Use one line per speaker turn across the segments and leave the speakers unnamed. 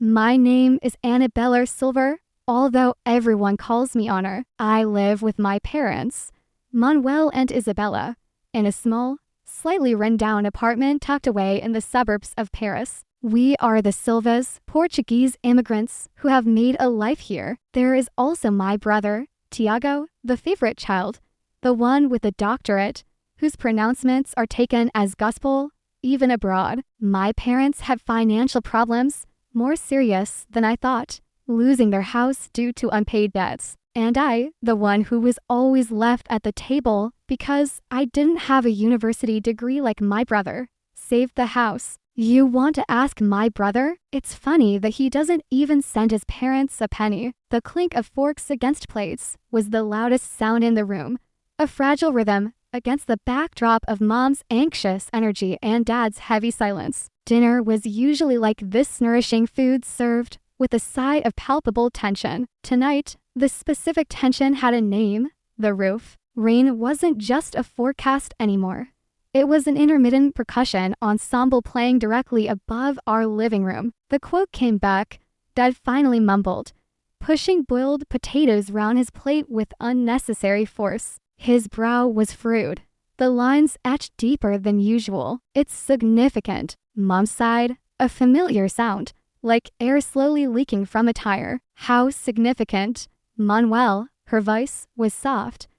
My name is Annabella Silver, although everyone calls me Honor. I live with my parents, Manuel and Isabella, in a small, slightly run-down apartment tucked away in the suburbs of Paris. We are the Silvas, Portuguese immigrants who have made a life here. There is also my brother, Tiago, the favorite child, the one with a doctorate, whose pronouncements are taken as gospel, even abroad. My parents had financial problems, more serious than I thought, losing their house due to unpaid debts. And I, the one who was always left at the table because I didn't have a university degree like my brother, saved the house. You want to ask my brother? It's funny that he doesn't even send his parents a penny. The clink of forks against plates was the loudest sound in the room, a fragile rhythm against the backdrop of Mom's anxious energy and Dad's heavy silence. Dinner was usually like this, nourishing food served with a sigh of palpable tension. Tonight, the specific tension had a name: the roof. Rain wasn't just a forecast anymore. It was an intermittent percussion ensemble playing directly above our living room. The quote came back. Dad finally mumbled, pushing boiled potatoes round his plate with unnecessary force. His brow was furrowed, the lines etched deeper than usual. It's significant. Mom sighed, a familiar sound, like air slowly leaking from a tire. How significant? Manuel, her voice was soft,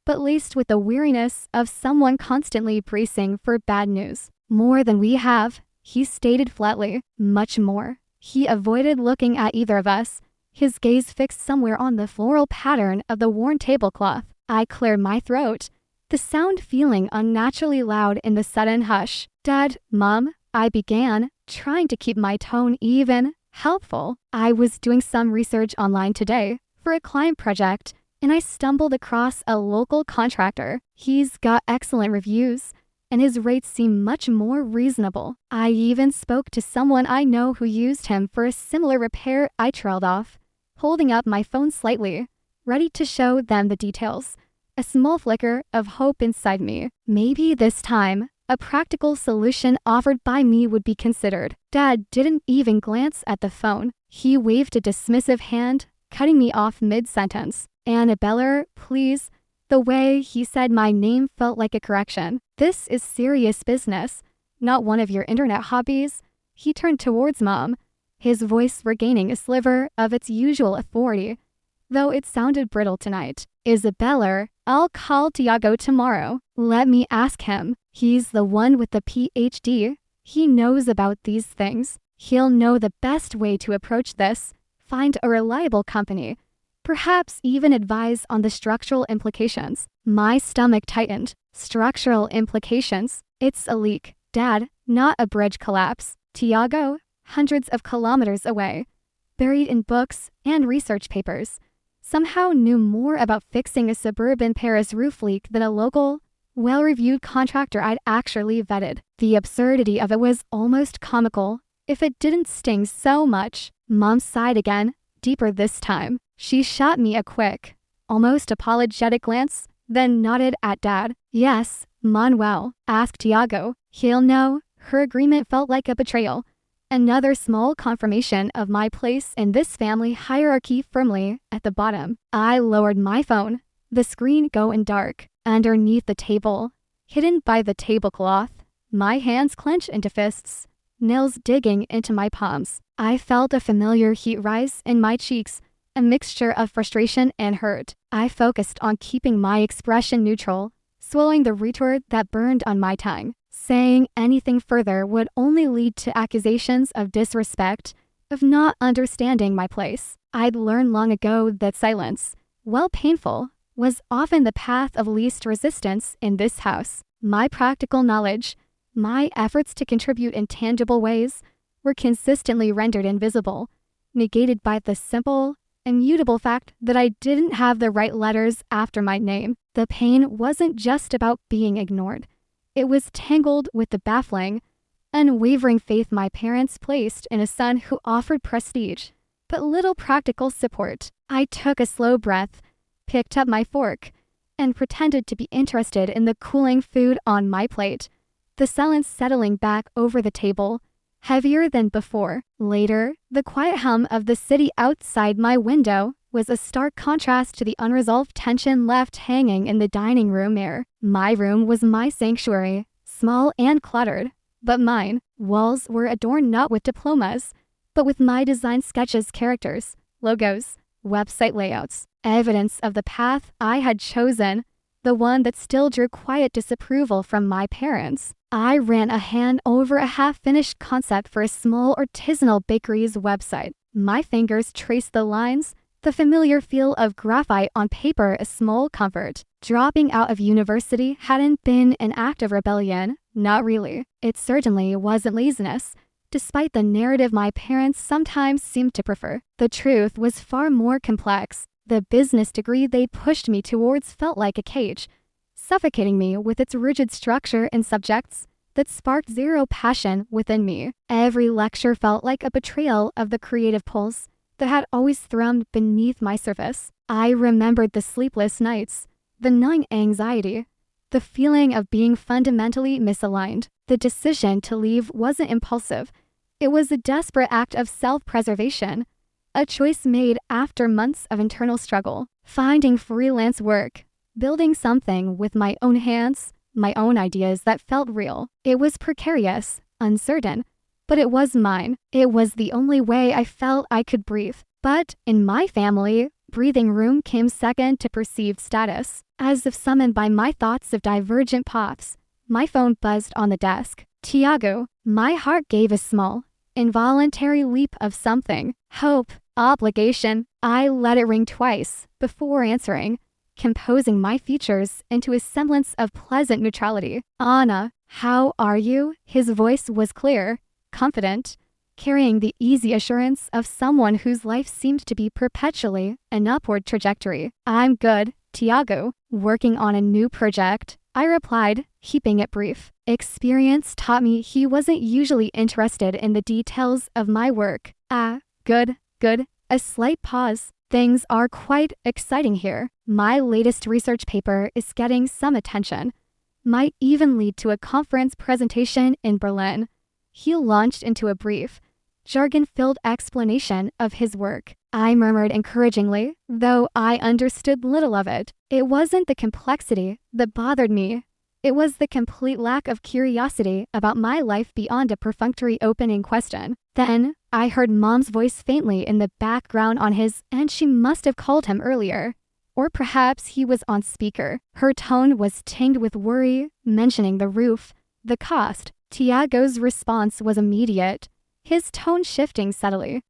but laced with the weariness of someone constantly bracing for bad news. More than we have, he stated flatly. Much more. He avoided looking at either of us, his gaze fixed somewhere on the floral pattern of the worn tablecloth. I cleared my throat, the sound feeling unnaturally loud in the sudden hush. Dad, Mom, I began, trying to keep my tone even, helpful. I was doing some research online today for a client project, and I stumbled across a local contractor. He's got excellent reviews, and his rates seem much more reasonable. I even spoke to someone I know who used him for a similar repair. I trailed off, holding up my phone slightly, ready to show them the details. A small flicker of hope inside me. Maybe this time, a practical solution offered by me would be considered. Dad didn't even glance at the phone. He waved a dismissive hand, cutting me off mid-sentence. Annabella, please. The way he said my name felt like a correction. This is serious business, not one of your internet hobbies. He turned towards Mom, his voice regaining a sliver of its usual authority, though it sounded brittle tonight. Isabella, I'll call Tiago tomorrow. Let me ask him. He's the one with the PhD. He knows about these things. He'll know the best way to approach this. Find a reliable company. Perhaps even advise on the structural implications. My stomach tightened. Structural implications? It's a leak, Dad, not a bridge collapse. Tiago, hundreds of kilometers away, buried in books and research papers, somehow knew more about fixing a suburban Paris roof leak than a local, well-reviewed contractor I'd actually vetted. The absurdity of it was almost comical, if it didn't sting so much. Mom sighed again, deeper this time. She shot me a quick, almost apologetic glance, then nodded at Dad. Yes, Manuel, ask Tiago. He'll know. Her agreement felt like a betrayal. Another small confirmation of my place in this family hierarchy firmly at the bottom. I lowered my phone, the screen going dark. Underneath the table, hidden by the tablecloth, my hands clenched into fists, nails digging into my palms. I felt a familiar heat rise in my cheeks, a mixture of frustration and hurt. I focused on keeping my expression neutral, swallowing the retort that burned on my tongue. Saying anything further would only lead to accusations of disrespect, of not understanding my place. I'd learned long ago that silence, while painful, was often the path of least resistance in this house. My practical knowledge, my efforts to contribute in tangible ways, were consistently rendered invisible, negated by the simple, immutable fact that I didn't have the right letters after my name. The pain wasn't just about being ignored. It was tangled with the baffling, unwavering faith my parents placed in a son who offered prestige, but little practical support. I took a slow breath, picked up my fork, and pretended to be interested in the cooling food on my plate. The silence settling back over the table heavier than before. Later, the quiet hum of the city outside my window was a stark contrast to the unresolved tension left hanging in the dining room air. My room was my sanctuary, small and cluttered, but mine. Walls were adorned not with diplomas, but with my design sketches, characters, logos, website layouts, evidence of the path I had chosen, the one that still drew quiet disapproval from my parents. I ran a hand over a half-finished concept for a small artisanal bakery's website. My fingers traced the lines, the familiar feel of graphite on paper a small comfort. Dropping out of university hadn't been an act of rebellion, not really. It certainly wasn't laziness, despite the narrative my parents sometimes seemed to prefer. The truth was far more complex. The business degree they pushed me towards felt like a cage, suffocating me with its rigid structure and subjects that sparked zero passion within me. Every lecture felt like a betrayal of the creative pulse that had always thrummed beneath my surface. I remembered the sleepless nights, the gnawing anxiety, the feeling of being fundamentally misaligned. The decision to leave wasn't impulsive. It was a desperate act of self-preservation, a choice made after months of internal struggle. Finding freelance work, building something with my own hands, my own ideas that felt real. It was precarious, uncertain, but it was mine. It was the only way I felt I could breathe. But in my family, breathing room came second to perceived status. As if summoned by my thoughts of divergent paths, my phone buzzed on the desk. Tiago. My heart gave a small, involuntary leap of something. Hope, obligation. I let it ring twice before answering, composing my features into a semblance of pleasant neutrality. Anna, how are you? His voice was clear, confident, carrying the easy assurance of someone whose life seemed to be perpetually an upward trajectory. I'm good, Tiago. Working on a new project, I replied, keeping it brief. Experience taught me he wasn't usually interested in the details of my work. Good. A slight pause. Things are quite exciting here. My latest research paper is getting some attention. Might even lead to a conference presentation in Berlin. He launched into a brief, jargon-filled explanation of his work. I murmured encouragingly, though I understood little of it. It wasn't the complexity that bothered me. It was the complete lack of curiosity about my life beyond a perfunctory opening question. Then, I heard Mom's voice faintly in the background on his, and she must have called him earlier. Or perhaps he was on speaker. Her tone was tinged with worry, mentioning the roof, the cost. Tiago's response was immediate, his tone shifting subtly.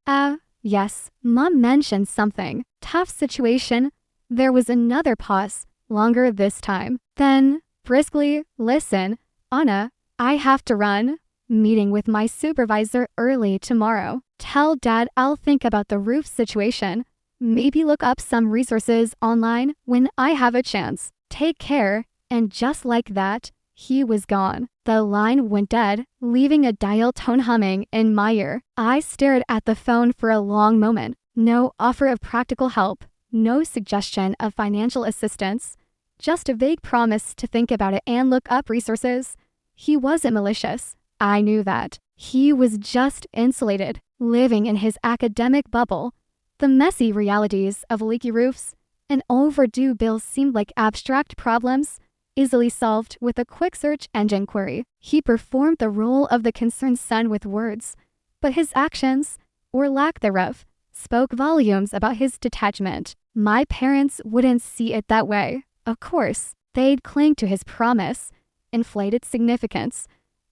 Yes, Mom mentioned something. Tough situation. There was another pause, longer this time. Then, briskly, listen, Anna, I have to run. Meeting with my supervisor early tomorrow. Tell Dad I'll think about the roof situation. Maybe look up some resources online when I have a chance. Take care. And just like that, he was gone. The line went dead, leaving a dial tone humming in my ear. I stared at the phone for a long moment. No offer of practical help, no suggestion of financial assistance, just a vague promise to think about it and look up resources. He wasn't malicious. I knew that. He was just insulated, living in his academic bubble. The messy realities of leaky roofs and overdue bills seemed like abstract problems, easily solved with a quick search engine query. He performed the role of the concerned son with words, but his actions, or lack thereof, spoke volumes about his detachment. My parents wouldn't see it that way. Of course, they'd cling to his promise, inflate its significance,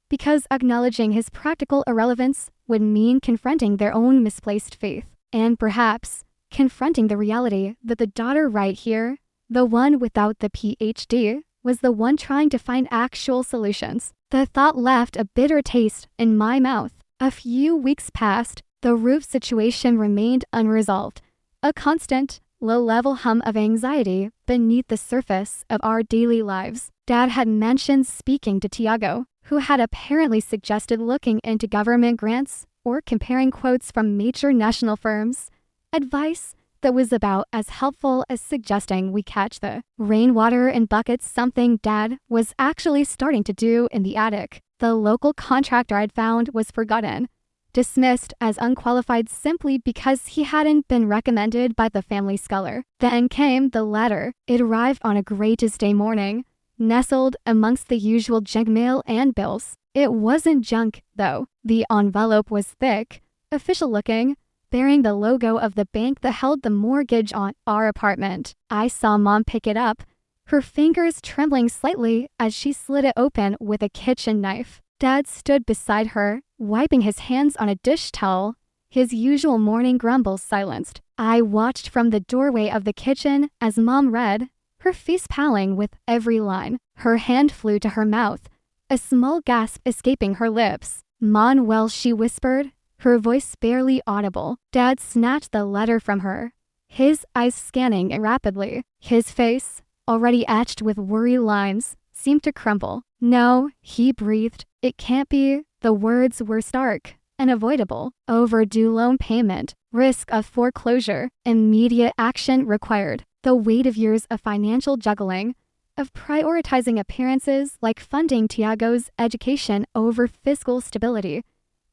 because acknowledging his practical irrelevance would mean confronting their own misplaced faith, and perhaps confronting the reality that the daughter right here, the one without the PhD, was the one trying to find actual solutions. The thought left a bitter taste in my mouth. A few weeks passed, the roof situation remained unresolved, a constant, low-level hum of anxiety beneath the surface of our daily lives. Dad had mentioned speaking to Tiago, who had apparently suggested looking into government grants or comparing quotes from major national firms, advice that was about as helpful as suggesting we catch the rainwater in buckets, something Dad was actually starting to do in the attic. The local contractor I'd found was forgotten, dismissed as unqualified simply because he hadn't been recommended by the family scholar. Then came the letter. It arrived on a gray Tuesday morning, nestled amongst the usual junk mail and bills. It wasn't junk, though. The envelope was thick, official-looking, bearing the logo of the bank that held the mortgage on our apartment. I saw Mom pick it up, her fingers trembling slightly as she slid it open with a kitchen knife. Dad stood beside her, wiping his hands on a dish towel, his usual morning grumbles silenced. I watched from the doorway of the kitchen as Mom read, her face paling with every line. Her hand flew to her mouth, a small gasp escaping her lips. "Manuel," she whispered, her voice barely audible. Dad snatched the letter from her, his eyes scanning it rapidly. His face, already etched with worry lines, seemed to crumble. "No," he breathed. "It can't be." The words were stark, unavoidable. Overdue loan payment, risk of foreclosure, immediate action required. The weight of years of financial juggling, of prioritizing appearances like funding Tiago's education over fiscal stability,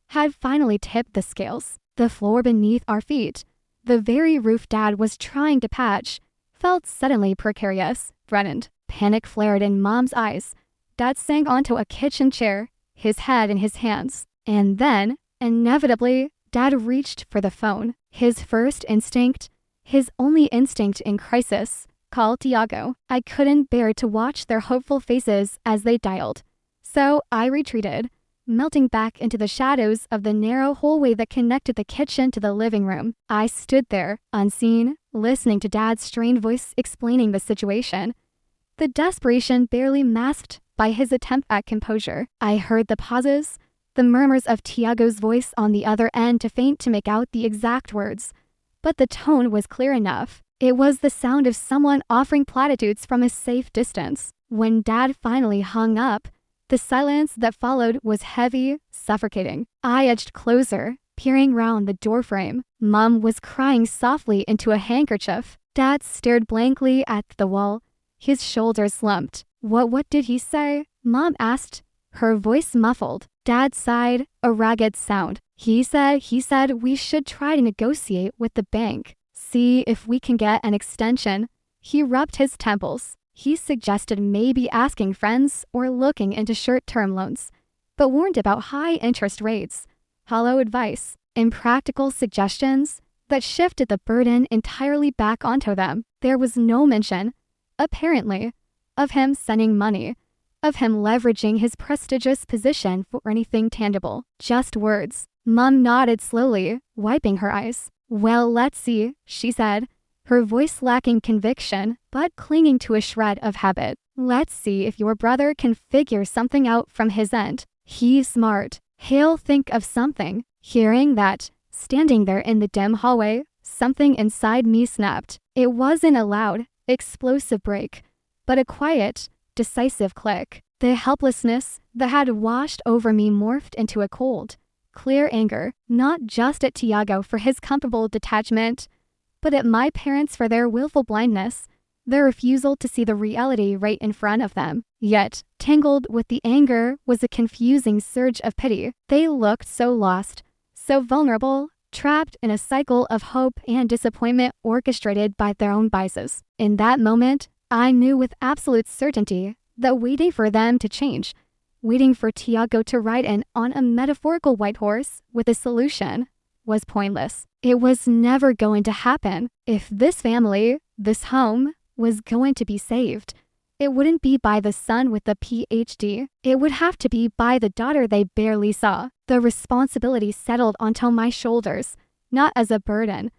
had finally tipped the scales. The floor beneath our feet, the very roof Dad was trying to patch, felt suddenly precarious, threatened. Panic flared in Mom's eyes. Dad sank onto a kitchen chair, his head in his hands. And then, inevitably, Dad reached for the phone. His first instinct, his only instinct in crisis, call Tiago. I couldn't bear to watch their hopeful faces as they dialed. So I retreated, melting back into the shadows of the narrow hallway that connected the kitchen to the living room. I stood there, unseen, listening to Dad's strained voice explaining the situation, the desperation barely masked by his attempt at composure. I heard the pauses, the murmurs of Tiago's voice on the other end too faint to make out the exact words, but the tone was clear enough. It was the sound of someone offering platitudes from a safe distance. When Dad finally hung up, the silence that followed was heavy, suffocating. I edged closer, peering round the doorframe. Mom was crying softly into a handkerchief. Dad stared blankly at the wall, his shoulders slumped. What did he say?" Mom asked, her voice muffled. Dad sighed, a ragged sound. He said we should try to negotiate with the bank. See if we can get an extension." He rubbed his temples. He suggested maybe asking friends or looking into short-term loans, but warned about high interest rates. Hollow advice, impractical suggestions that shifted the burden entirely back onto them. There was no mention, apparently, of him sending money, of him leveraging his prestigious position for anything tangible. Just words. Mom nodded slowly, wiping her eyes. "Well, let's see," she said, her voice lacking conviction, but clinging to a shred of habit. "Let's see if your brother can figure something out from his end. He's smart. He'll think of something." Hearing that, standing there in the dim hallway, something inside me snapped. It wasn't a loud, explosive break, but a quiet, decisive click. The helplessness that had washed over me morphed into a cold, clear anger, not just at Tiago for his comfortable detachment, but at my parents for their willful blindness, their refusal to see the reality right in front of them. Yet, tangled with the anger was a confusing surge of pity. They looked so lost, so vulnerable, trapped in a cycle of hope and disappointment orchestrated by their own biases. In that moment, I knew with absolute certainty that waiting for them to change, waiting for Tiago to ride in on a metaphorical white horse with a solution, was pointless. It was never going to happen. If this family, this home, was going to be saved, it wouldn't be by the son with the PhD. It would have to be by the daughter they barely saw. The responsibility settled onto my shoulders, not as a burden,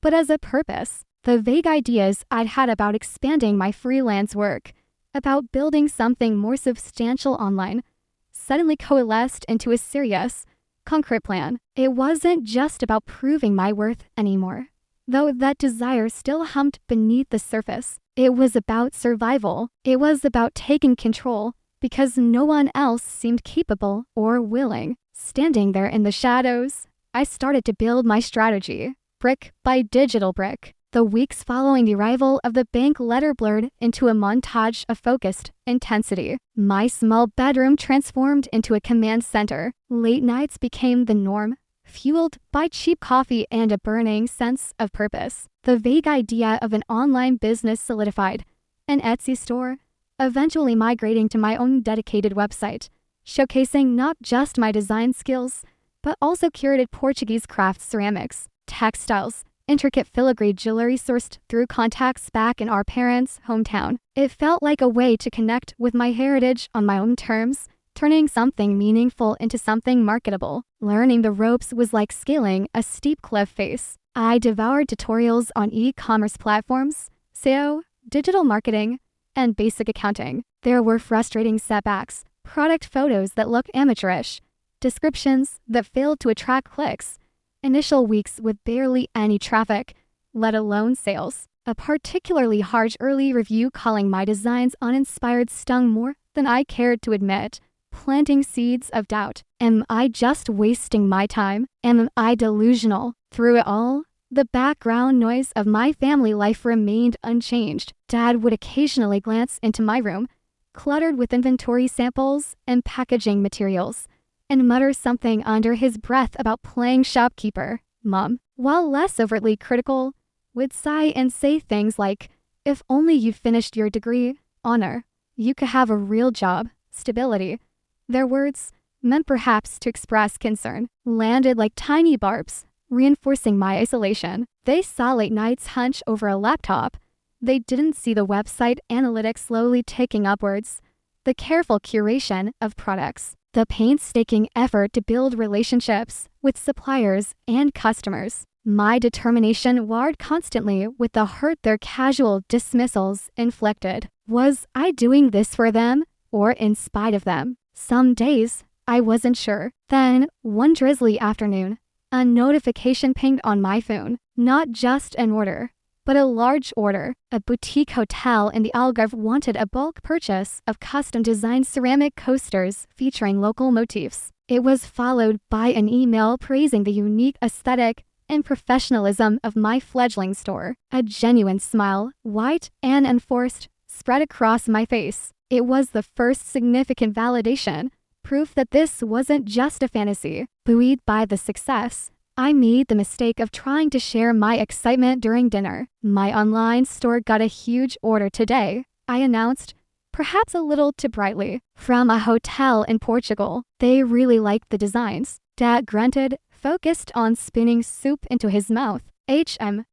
but as a purpose. The vague ideas I'd had about expanding my freelance work, about building something more substantial online, suddenly coalesced into a serious, concrete plan. It wasn't just about proving my worth anymore, though that desire still hummed beneath the surface. It was about survival. It was about taking control because no one else seemed capable or willing. Standing there in the shadows, I started to build my strategy, brick by digital brick. The weeks following the arrival of the bank letter blurred into a montage of focused intensity. My small bedroom transformed into a command center. Late nights became the norm, fueled by cheap coffee and a burning sense of purpose. The vague idea of an online business solidified. An Etsy store, eventually migrating to my own dedicated website, showcasing not just my design skills, but also curated Portuguese craft ceramics, textiles, intricate filigree jewelry sourced through contacts back in our parents' hometown. It felt like a way to connect with my heritage on my own terms, turning something meaningful into something marketable. Learning the ropes was like scaling a steep cliff face. I devoured tutorials on e-commerce platforms, SEO, digital marketing, and basic accounting. There were frustrating setbacks, product photos that looked amateurish, descriptions that failed to attract clicks, initial weeks with barely any traffic, let alone sales. A particularly harsh early review calling my designs uninspired stung more than I cared to admit, planting seeds of doubt. Am I just wasting my time? Am I delusional? Through it all, the background noise of my family life remained unchanged. Dad would occasionally glance into my room, cluttered with inventory samples and packaging materials, and mutter something under his breath about playing shopkeeper. Mom, while less overtly critical, would sigh and say things like, "If only you finished your degree, honor, you could have a real job, stability." Their words, meant perhaps to express concern, landed like tiny barbs, reinforcing my isolation. They saw late nights hunch over a laptop. They didn't see the website analytics slowly ticking upwards, the careful curation of products, the painstaking effort to build relationships with suppliers and customers. My determination warred constantly with the hurt their casual dismissals inflicted. Was I doing this for them or in spite of them? Some days, I wasn't sure. Then, one drizzly afternoon, a notification pinged on my phone. Not just an order, but a large order. A boutique hotel in the Algarve wanted a bulk purchase of custom-designed ceramic coasters featuring local motifs. It was followed by an email praising the unique aesthetic and professionalism of my fledgling store. A genuine smile, white and unforced, spread across my face. It was the first significant validation, proof that this wasn't just a fantasy. Buoyed by the success, I made the mistake of trying to share my excitement during dinner. My online store got a huge order today, I announced, perhaps a little too brightly, from a hotel in Portugal. They really liked the designs. Dad grunted, focused on spinning soup into his mouth.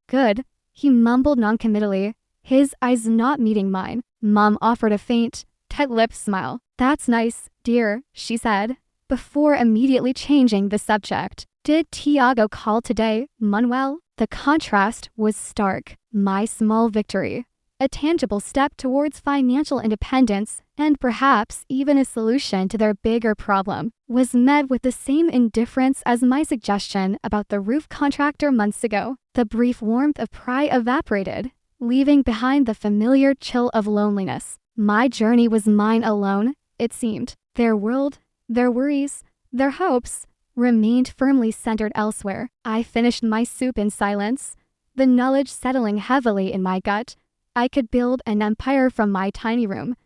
Good, he mumbled noncommittally, his eyes not meeting mine. Mom offered a faint, tight-lipped smile. That's nice, dear, she said, before immediately changing the subject. Did Tiago call today, Manuel? The contrast was stark. My small victory, a tangible step towards financial independence and perhaps even a solution to their bigger problem, was met with the same indifference as my suggestion about the roof contractor months ago. The brief warmth of pride evaporated, leaving behind the familiar chill of loneliness. My journey was mine alone, it seemed. Their world, their worries, their hopes, remained firmly centered elsewhere. I finished my soup in silence, the knowledge settling heavily in my gut. I could build an empire from my tiny room,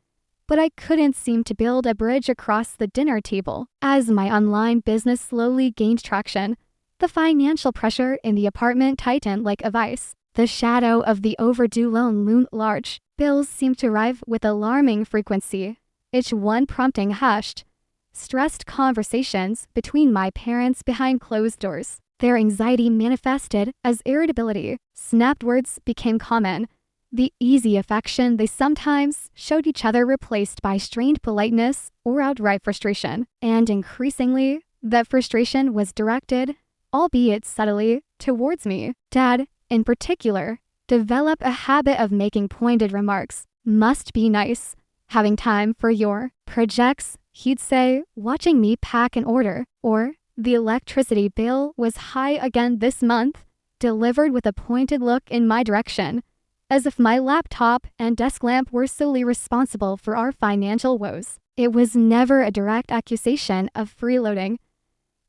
but I couldn't seem to build a bridge across the dinner table. As my online business slowly gained traction, the financial pressure in the apartment tightened like a vice. The shadow of the overdue loan loomed large. Bills seemed to arrive with alarming frequency, each one prompting hushed, stressed conversations between my parents behind closed doors. Their anxiety manifested as irritability. Snapped words became common, the easy affection they sometimes showed each other replaced by strained politeness or outright frustration. And increasingly, that frustration was directed, albeit subtly, towards me. Dad, in particular, developed a habit of making pointed remarks. Must be nice, having time for your projects, he'd say, watching me pack an order. Or, the electricity bill was high again this month, delivered with a pointed look in my direction, as if my laptop and desk lamp were solely responsible for our financial woes. It was never a direct accusation of freeloading,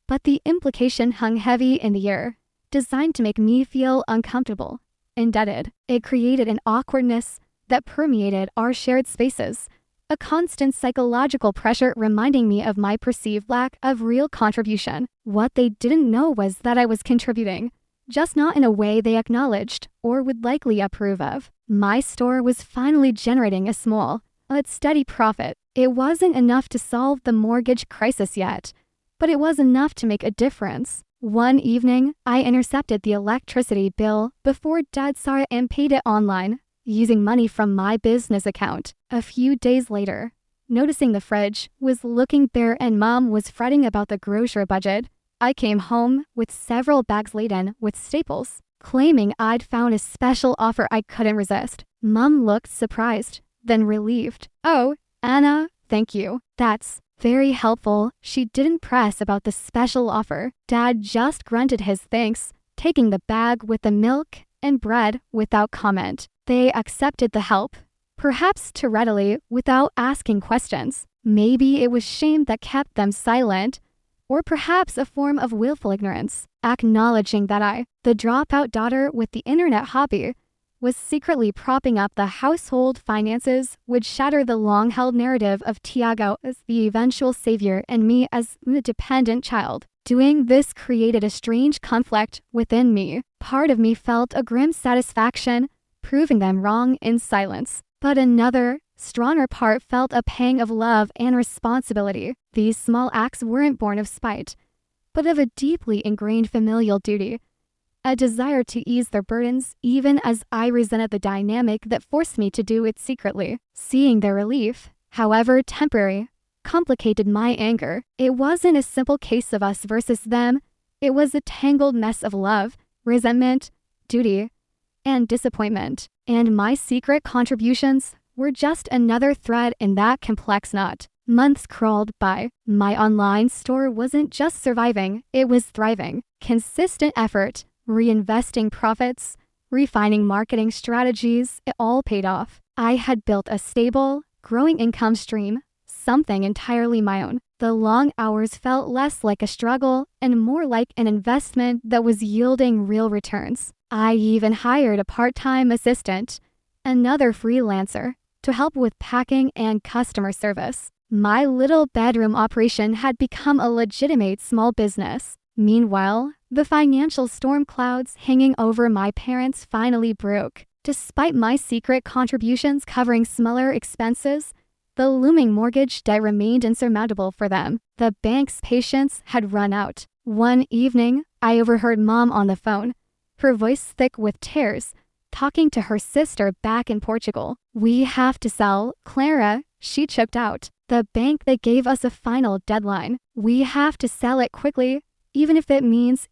but the implication hung heavy in the air, designed to make me feel uncomfortable, indebted. It created an awkwardness that permeated our shared spaces, a constant psychological pressure reminding me of my perceived lack of real contribution. What they didn't know was that I was contributing, just not in a way they acknowledged or would likely approve of. My store was finally generating a small, but steady profit. It wasn't enough to solve the mortgage crisis yet, but it was enough to make a difference. One evening, I intercepted the electricity bill before Dad saw it and paid it online, using money from my business account. A few days later, noticing the fridge was looking bare and Mom was fretting about the grocery budget, I came home with several bags laden with staples, claiming I'd found a special offer I couldn't resist. Mom looked surprised, then relieved. "Oh, Anna, thank you. That's very helpful." She didn't press about the special offer. Dad just grunted his thanks, taking the bag with the milk and bread without comment. They accepted the help, perhaps too readily, without asking questions. Maybe it was shame that kept them silent, or perhaps a form of willful ignorance, acknowledging that I, the dropout daughter with the internet hobby, was secretly propping up the household finances would shatter the long-held narrative of Tiago as the eventual savior and me as the dependent child. Doing this created a strange conflict within me. Part of me felt a grim satisfaction, proving them wrong in silence. But another, stronger part felt a pang of love and responsibility. These small acts weren't born of spite, but of a deeply ingrained familial duty, a desire to ease their burdens even as I resented the dynamic that forced me to do it secretly. Seeing their relief, however temporary, complicated my anger. It wasn't a simple case of us versus them. It was a tangled mess of love, resentment, duty, and disappointment. And my secret contributions were just another thread in that complex knot. Months crawled by. My online store wasn't just surviving, it was thriving. Consistent effort, reinvesting profits, refining marketing strategies, it all paid off. I had built a stable, growing income stream, something entirely my own. The long hours felt less like a struggle and more like an investment that was yielding real returns. I even hired a part-time assistant, another freelancer, to help with packing and customer service. My little bedroom operation had become a legitimate small business. Meanwhile, the financial storm clouds hanging over my parents finally broke. Despite my secret contributions covering smaller expenses, the looming mortgage debt remained insurmountable for them. The bank's patience had run out. One evening, I overheard Mom on the phone, her voice thick with tears, talking to her sister back in Portugal. "We have to sell, Clara," she choked out. "The bank, they gave us a final deadline. We have to sell it quickly, even if it means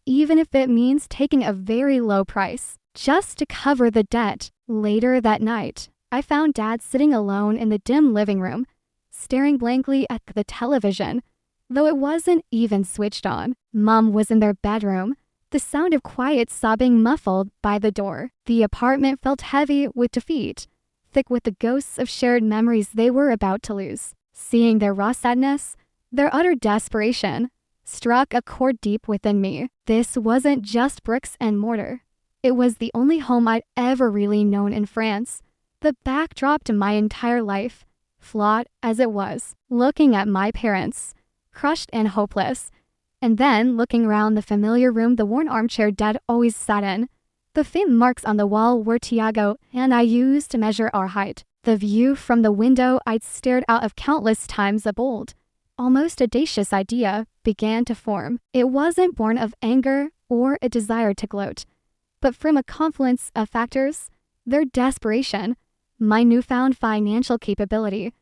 taking a very low price, just to cover the debt." Later that night, I found Dad sitting alone in the dim living room, staring blankly at the television, though it wasn't even switched on. Mom was in their bedroom, the sound of quiet sobbing muffled by the door. The apartment felt heavy with defeat, thick with the ghosts of shared memories they were about to lose. Seeing their raw sadness, their utter desperation, struck a chord deep within me. This wasn't just bricks and mortar. It was the only home I'd ever really known in France, the backdrop to my entire life, flawed as it was. Looking at my parents, crushed and hopeless, and then looking around the familiar room the worn armchair Dad always sat in, the faint marks on the wall were Tiago and I used to measure our height. The view from the window I'd stared out of countless times, a bold, almost audacious idea began to form. It wasn't born of anger or a desire to gloat, but from a confluence of factors: their desperation, my newfound financial capability,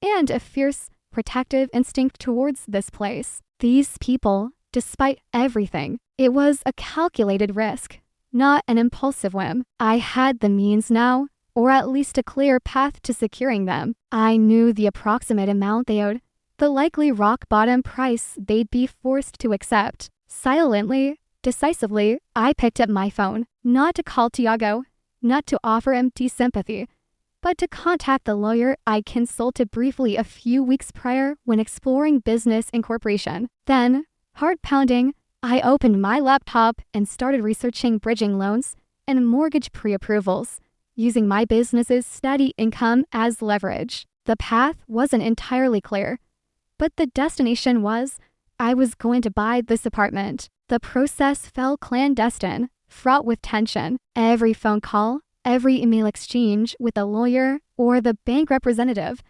and a fierce, protective instinct towards this place. These people, despite everything, it was a calculated risk, not an impulsive whim. I had the means now, or at least a clear path to securing them. I knew the approximate amount they owed, the likely rock-bottom price they'd be forced to accept. Silently, decisively, I picked up my phone, not to call Tiago, not to offer empty sympathy, but to contact the lawyer I consulted briefly a few weeks prior when exploring business incorporation. Then, heart pounding, I opened my laptop and started researching bridging loans and mortgage pre-approvals, using my business's steady income as leverage. The path wasn't entirely clear, but the destination was. I was going to buy this apartment. The process felt clandestine, fraught with tension. Every phone call, every email exchange with a lawyer or the bank representative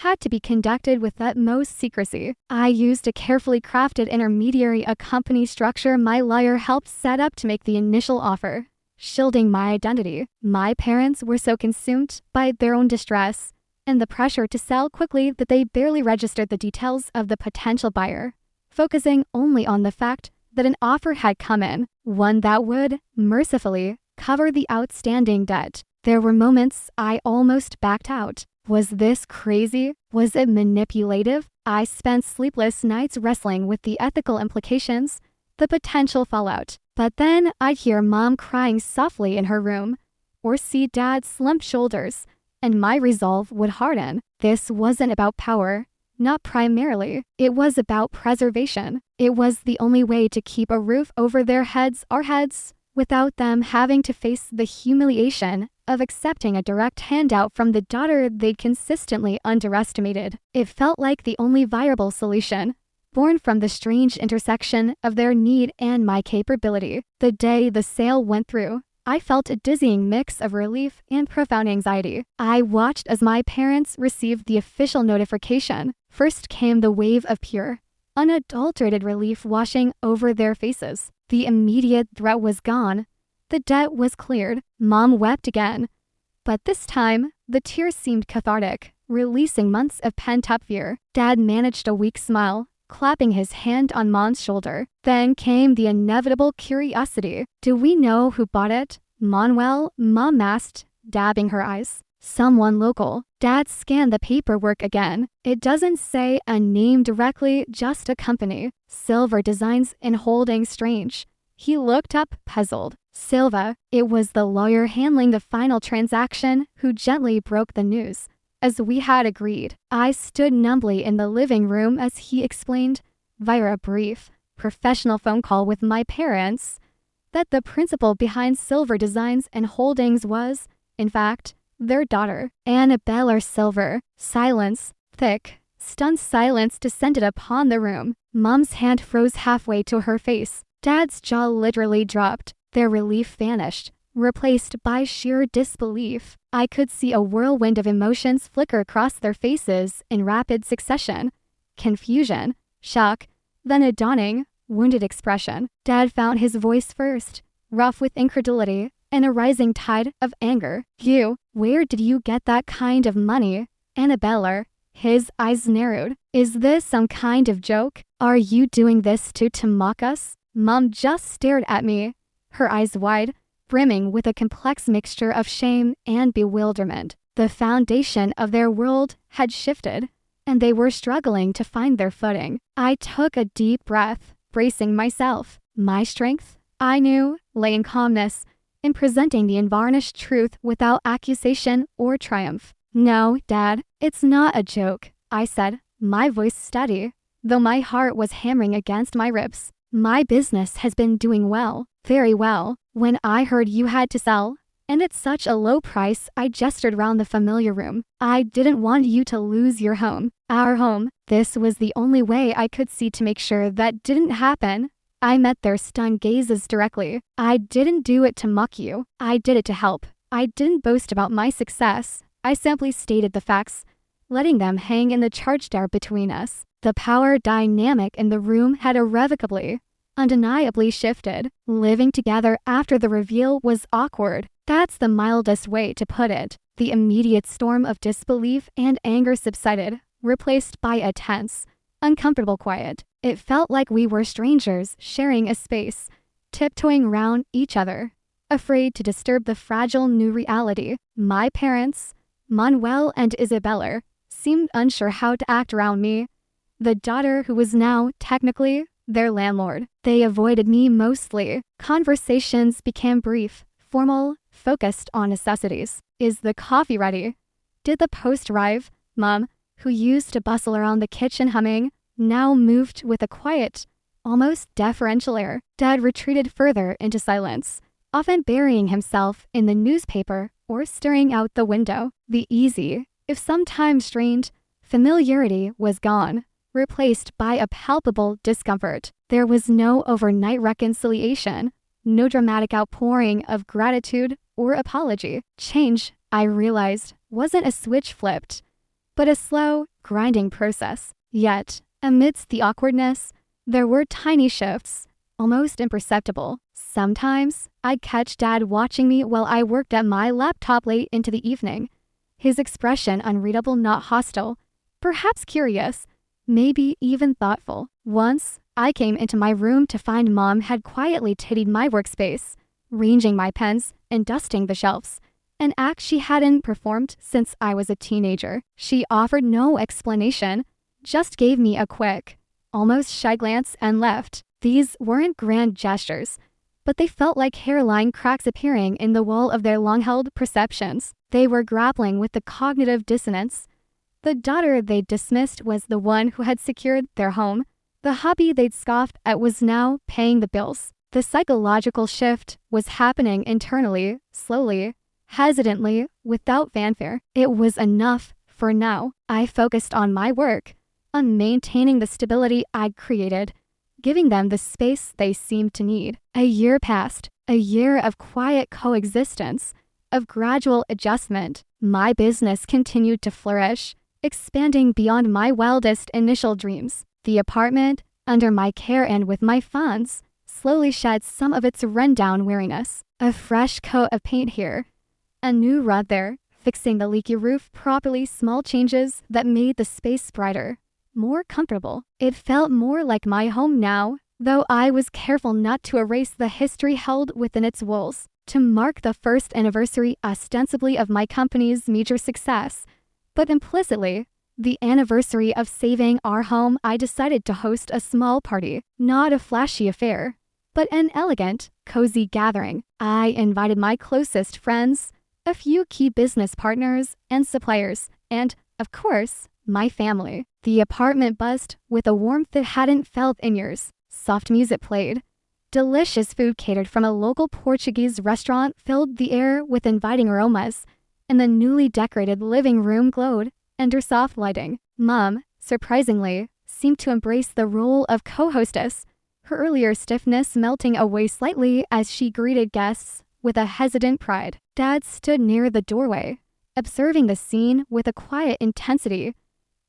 had to be conducted with utmost secrecy. I used a carefully crafted intermediary, a company structure my lawyer helped set up to make the initial offer, shielding my identity. My parents were so consumed by their own distress and the pressure to sell quickly that they barely registered the details of the potential buyer, focusing only on the fact that an offer had come in, one that would, mercifully, cover the outstanding debt. There were moments I almost backed out. Was this crazy? Was it manipulative? I spent sleepless nights wrestling with the ethical implications, the potential fallout. But then I'd hear Mom crying softly in her room, or see Dad slump shoulders, and my resolve would harden. This wasn't about power. Not primarily. It was about preservation. It was the only way to keep a roof over their heads, our heads, without them having to face the humiliation of accepting a direct handout from the daughter they'd consistently underestimated. It felt like the only viable solution, born from the strange intersection of their need and my capability. The day the sale went through, I felt a dizzying mix of relief and profound anxiety. I watched as my parents received the official notification. First came the wave of pure, unadulterated relief washing over their faces. The immediate threat was gone. The debt was cleared. Mom wept again. But this time, the tears seemed cathartic, releasing months of pent-up fear. Dad managed a weak smile, clapping his hand on Mom's shoulder. Then came the inevitable curiosity. Do we know who bought it? Manuel, Mom asked, dabbing her eyes. Someone local. Dad scanned the paperwork again. It doesn't say a name directly, just a company. Silver Designs and Holding Strange. He looked up, puzzled. Silva. It was the lawyer handling the final transaction who gently broke the news. As we had agreed, I stood numbly in the living room as he explained, via a brief, professional phone call with my parents, that the principal behind Silver Designs and Holdings was, in fact, their daughter, Annabella Silver. Silence, thick, stunned silence descended upon the room. Mom's hand froze halfway to her face. Dad's jaw literally dropped. Their relief vanished, replaced by sheer disbelief. I could see a whirlwind of emotions flicker across their faces in rapid succession. Confusion, shock, then a dawning, wounded expression. Dad found his voice first, rough with incredulity and a rising tide of anger. Where did you get that kind of money? Annabella. His eyes narrowed. Is this some kind of joke? Are you doing this to mock us? Mom just stared at me, her eyes wide, brimming with a complex mixture of shame and bewilderment. The foundation of their world had shifted, and they were struggling to find their footing. I took a deep breath, bracing myself. My strength, I knew, lay in calmness, in presenting the unvarnished truth without accusation or triumph. No, Dad, it's not a joke, I said, my voice steady, though my heart was hammering against my ribs. My business has been doing well, very well. When I heard you had to sell, and at such a low price, I gestured around the familiar room. I didn't want you to lose your home, our home. This was the only way I could see to make sure that didn't happen. I met their stunned gazes directly. I didn't do it to mock you. I did it to help. I didn't boast about my success. I simply stated the facts, letting them hang in the charge there between us. The power dynamic in the room had irrevocably, undeniably shifted. Living together after the reveal was awkward. That's the mildest way to put it. The immediate storm of disbelief and anger subsided, replaced by a tense, uncomfortable quiet. It felt like we were strangers sharing a space, tiptoeing around each other, afraid to disturb the fragile new reality. My parents, Manuel and Isabella, seemed unsure how to act around me, the daughter who was now, technically, their landlord. They avoided me mostly. Conversations became brief, formal, focused on necessities. Is the coffee ready? Did the post arrive? Mom, who used to bustle around the kitchen humming, now moved with a quiet, almost deferential air. Dad retreated further into silence, often burying himself in the newspaper or staring out the window. The easy, If sometimes strained, familiarity was gone, replaced by a palpable discomfort. There was no overnight reconciliation, no dramatic outpouring of gratitude or apology. Change, I realized, wasn't a switch flipped, but a slow, grinding process. Yet, amidst the awkwardness, there were tiny shifts, almost imperceptible. Sometimes, I'd catch Dad watching me while I worked at my laptop late into the evening. His expression unreadable, not hostile, perhaps curious, maybe even thoughtful. Once, I came into my room to find Mom had quietly tidied my workspace, arranging my pens and dusting the shelves, an act she hadn't performed since I was a teenager. She offered no explanation, just gave me a quick, almost shy glance and left. These weren't grand gestures, but they felt like hairline cracks appearing in the wall of their long-held perceptions. They were grappling with the cognitive dissonance. The daughter they'd dismissed was the one who had secured their home. The hobby they'd scoffed at was now paying the bills. The psychological shift was happening internally, slowly, hesitantly, without fanfare. It was enough for now. I focused on my work, on maintaining the stability I'd created, giving them the space they seemed to need. A year passed, a year of quiet coexistence, of gradual adjustment. My business continued to flourish, expanding beyond my wildest initial dreams. The apartment, under my care and with my funds, slowly shed some of its rundown weariness. A fresh coat of paint here, a new rug there, fixing the leaky roof properly, small changes that made the space brighter, more comfortable. It felt more like my home now, though I was careful not to erase the history held within its walls. To mark the first anniversary ostensibly of my company's major success, but implicitly, the anniversary of saving our home, I decided to host a small party, not a flashy affair, but an elegant, cozy gathering. I invited my closest friends, a few key business partners and suppliers, and, of course, my family. The apartment buzzed with a warmth it hadn't felt in years. Soft music played. Delicious food catered from a local Portuguese restaurant filled the air with inviting aromas, and the newly decorated living room glowed under soft lighting. Mom, surprisingly, seemed to embrace the role of co-hostess, her earlier stiffness melting away slightly as she greeted guests with a hesitant pride. Dad stood near the doorway, observing the scene with a quiet intensity,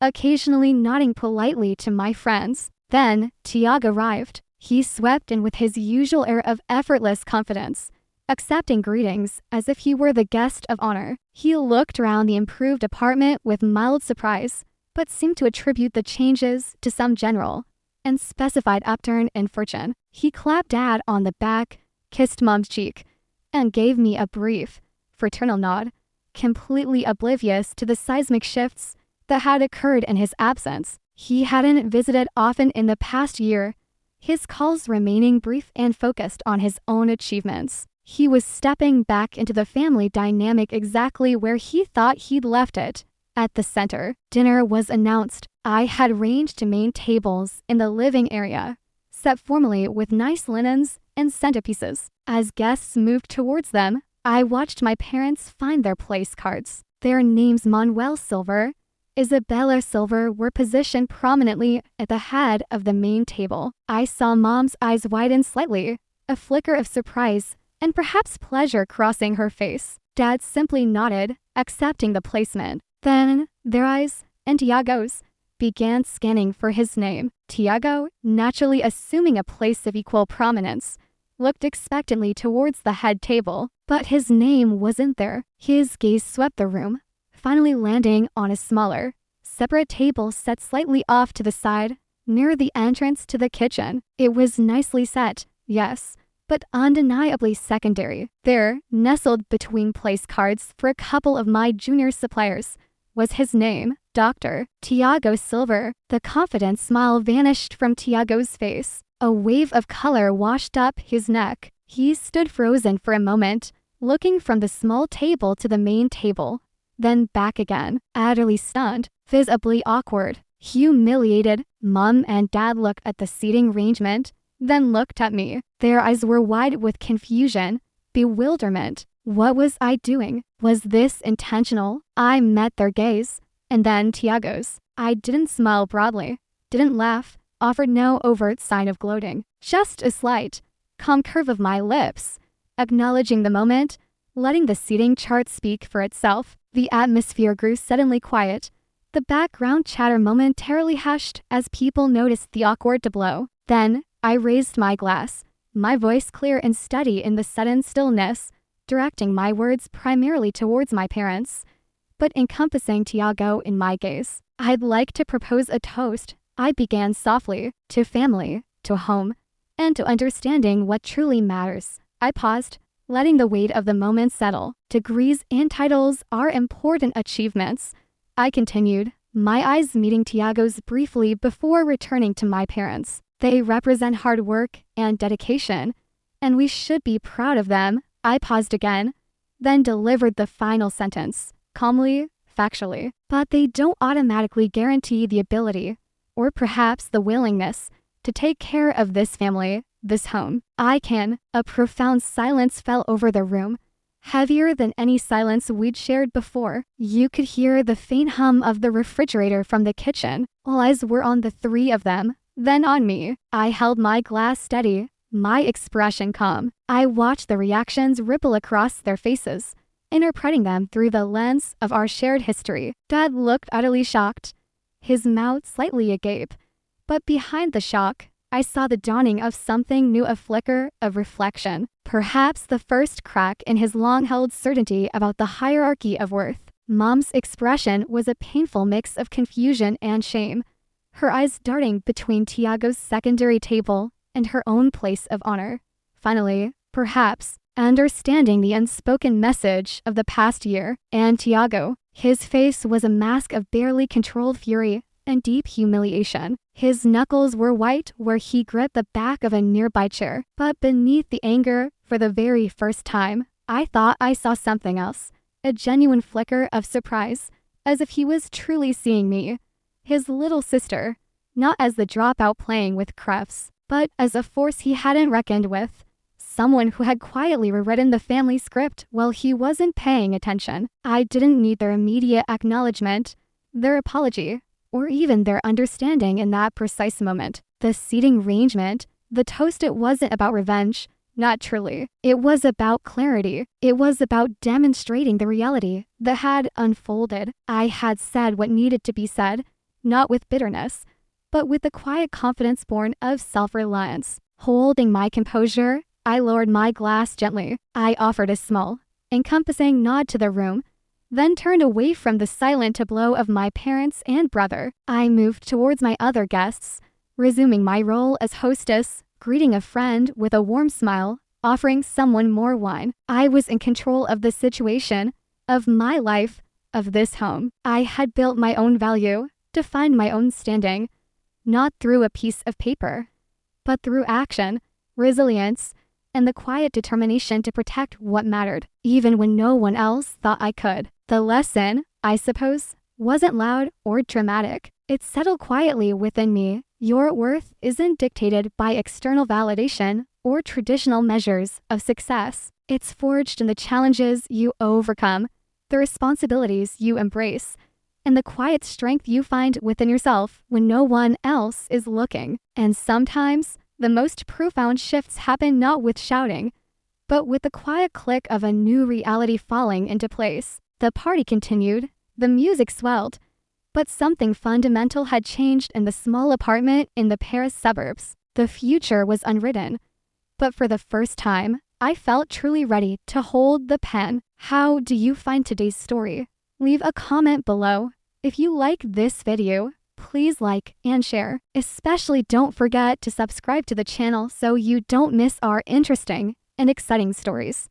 occasionally nodding politely to my friends. Then, Tiago arrived. He swept in with his usual air of effortless confidence, accepting greetings as if he were the guest of honor. He looked around the improved apartment with mild surprise, but seemed to attribute the changes to some general and specified upturn in fortune. He clapped Dad on the back, kissed Mom's cheek, and gave me a brief, fraternal nod, completely oblivious to the seismic shifts that had occurred in his absence. He hadn't visited often in the past year, his calls remaining brief and focused on his own achievements. He was stepping back into the family dynamic exactly where he thought he'd left it, at the center. Dinner was announced. I had arranged main tables in the living area, set formally with nice linens and centerpieces. As guests moved towards them, I watched my parents find their place cards. Their names, Manuel Silver, Isabella Silver, were positioned prominently at the head of the main table. I saw Mom's eyes widen slightly, a flicker of surprise and perhaps pleasure crossing her face. Dad simply nodded, accepting the placement. Then, their eyes, and Tiago's, began scanning for his name. Tiago, naturally assuming a place of equal prominence, looked expectantly towards the head table, but his name wasn't there. His gaze swept the room, finally landing on a smaller, separate table set slightly off to the side, near the entrance to the kitchen. It was nicely set, yes, but undeniably secondary. There, nestled between place cards for a couple of my junior suppliers, was his name, Dr. Tiago Silver. The confident smile vanished from Tiago's face. A wave of color washed up his neck. He stood frozen for a moment, looking from the small table to the main table, then back again, utterly stunned, visibly awkward, humiliated. Mom and Dad looked at the seating arrangement, then looked at me. Their eyes were wide with confusion, bewilderment. What was I doing? Was this intentional? I met their gaze, and then Tiago's. I didn't smile broadly, didn't laugh, offered no overt sign of gloating, just a slight, calm curve of my lips, acknowledging the moment, letting the seating chart speak for itself. The atmosphere grew suddenly quiet. The background chatter momentarily hushed as people noticed the awkward tableau. Then, I raised my glass, my voice clear and steady in the sudden stillness, directing my words primarily towards my parents, but encompassing Tiago in my gaze. I'd like to propose a toast, I began softly, to family, to home, and to understanding what truly matters. I paused, letting the weight of the moment settle. Degrees and titles are important achievements. I continued, my eyes meeting Tiago's briefly before returning to my parents. They represent hard work and dedication, and we should be proud of them. I paused again, then delivered the final sentence, calmly, factually. But they don't automatically guarantee the ability, or perhaps the willingness, to take care of this family, this home. I can. A profound silence fell over the room, heavier than any silence we'd shared before. You could hear the faint hum of the refrigerator from the kitchen. All eyes were on the three of them, then on me. I held my glass steady, my expression calm. I watched the reactions ripple across their faces, interpreting them through the lens of our shared history. Dad looked utterly shocked, his mouth slightly agape. But behind the shock, I saw the dawning of something new, a flicker of reflection. Perhaps the first crack in his long-held certainty about the hierarchy of worth. Mom's expression was a painful mix of confusion and shame, her eyes darting between Tiago's secondary table and her own place of honor. Finally, perhaps, understanding the unspoken message of the past year, and Tiago, his face was a mask of barely controlled fury and deep humiliation. His knuckles were white where he gripped the back of a nearby chair. But beneath the anger, for the very first time, I thought I saw something else, a genuine flicker of surprise, as if he was truly seeing me, his little sister, not as the dropout playing with crafts, but as a force he hadn't reckoned with, someone who had quietly rewritten the family script while he wasn't paying attention. I didn't need their immediate acknowledgement, their apology, or even their understanding in that precise moment. The seating arrangement, the toast, it wasn't about revenge, not truly. It was about clarity. It was about demonstrating the reality that had unfolded. I had said what needed to be said, not with bitterness, but with the quiet confidence born of self-reliance. Holding my composure, I lowered my glass gently. I offered a small, encompassing nod to the room, then turned away from the silent tableau of my parents and brother. I moved towards my other guests, resuming my role as hostess, greeting a friend with a warm smile, offering someone more wine. I was in control of the situation, of my life, of this home. I had built my own value, defined my own standing, not through a piece of paper, but through action, resilience, and the quiet determination to protect what mattered, even when no one else thought I could. The lesson, I suppose, wasn't loud or dramatic. It settled quietly within me. Your worth isn't dictated by external validation or traditional measures of success. It's forged in the challenges you overcome, the responsibilities you embrace, and the quiet strength you find within yourself when no one else is looking. And sometimes, the most profound shifts happen not with shouting, but with the quiet click of a new reality falling into place. The party continued, the music swelled, but something fundamental had changed in the small apartment in the Paris suburbs. The future was unwritten, but for the first time, I felt truly ready to hold the pen. How do you find today's story? Leave a comment below. If you like this video, please like and share. Especially don't forget to subscribe to the channel so you don't miss our interesting and exciting stories.